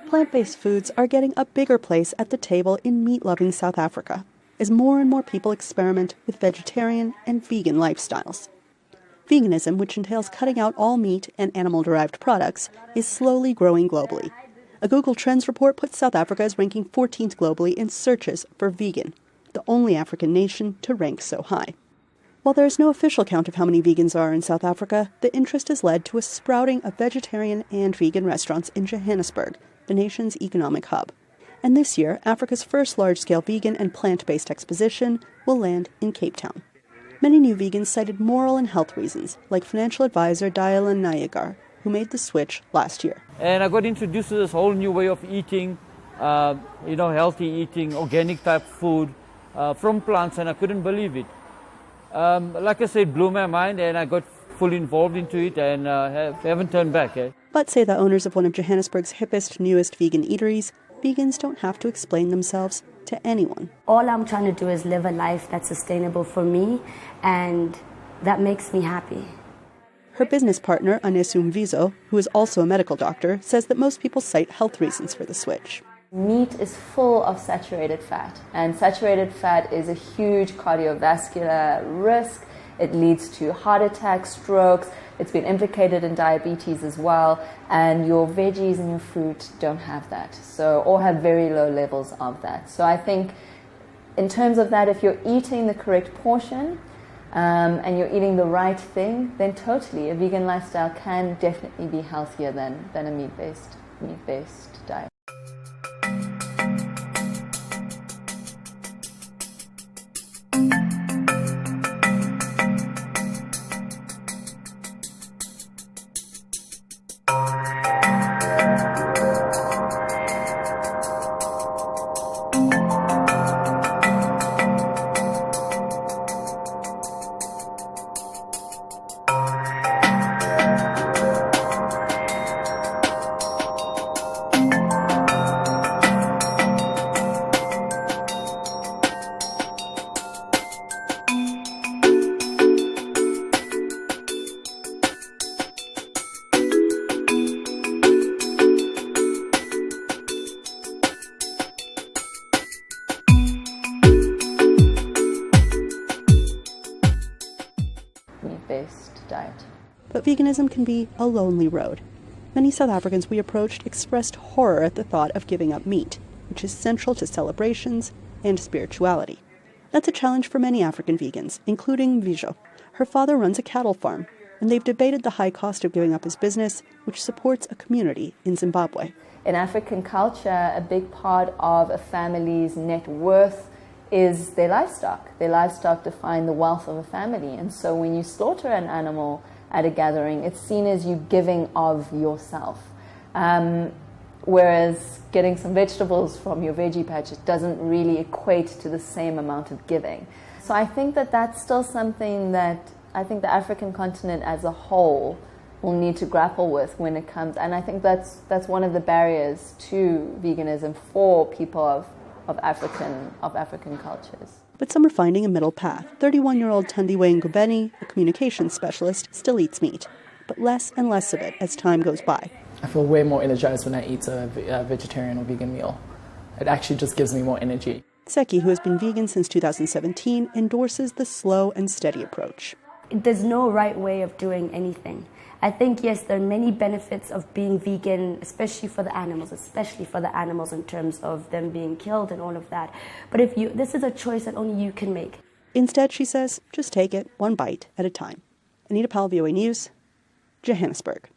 Plant-based foods are getting a bigger place at the table in meat-loving South Africa, as more and more people experiment with vegetarian and vegan lifestyles. Veganism, which entails cutting out all meat and animal-derived products, is slowly growing globally. A Google Trends report puts South Africa as ranking 14th globally in searches for vegan, the only African nation to rank so high. While there is no official count of how many vegans are in South Africa, the interest has led to a sprouting of vegetarian and vegan restaurants in Johannesburg, the nation's economic hub. And this year, Africa's first large-scale vegan and plant-based exposition will land in Cape Town. Many new vegans cited moral and health reasons, like financial advisor Diala Nayagar, who made the switch last year. And I got introduced to this whole new way of eating, healthy eating, organic type food from plants, and I couldn't believe it. Like I said, blew my mind, and I got fully involved into it and haven't turned back. But, say the owners of one of Johannesburg's hippest, newest vegan eateries, vegans don't have to explain themselves to anyone. All I'm trying to do is live a life that's sustainable for me, and that makes me happy. Her business partner, Anesu Mvizo, who is also a medical doctor, says that most people cite health reasons for the switch. Meat is full of saturated fat, and saturated fat is a huge cardiovascular risk. It leads to heart attacks, strokes. It's been implicated in diabetes as well, and your veggies and your fruit don't have that, or have very low levels of that. So I think in terms of that, if you're eating the correct portion and you're eating the right thing, then totally a vegan lifestyle can definitely be healthier than a meat-based diet. Meat-based diet. But veganism can be a lonely road. Many South Africans we approached expressed horror at the thought of giving up meat, which is central to celebrations and spirituality. That's a challenge for many African vegans, including Mvizo. Her father runs a cattle farm, and they've debated the high cost of giving up his business, which supports a community in Zimbabwe. In African culture, a big part of a family's net worth is their livestock. Their livestock define the wealth of a family. And so when you slaughter an animal at a gathering, it's seen as you giving of yourself. Whereas getting some vegetables from your veggie patch, it doesn't really equate to the same amount of giving. So I think that that's still something that I think the African continent as a whole will need to grapple with when it comes. And I think that's one of the barriers to veganism for people of African cultures. But some are finding a middle path. 31-year-old Tandiwe Ngubeni, a communications specialist, still eats meat, but less and less of it as time goes by. I feel way more energized when I eat a vegetarian or vegan meal. It actually just gives me more energy. Seki, who has been vegan since 2017, endorses the slow and steady approach. There's no right way of doing anything. I think, yes, there are many benefits of being vegan, especially for the animals in terms of them being killed and all of that. But this is a choice that only you can make. Instead, she says, just take it one bite at a time. Anita Powell, VOA News, Johannesburg.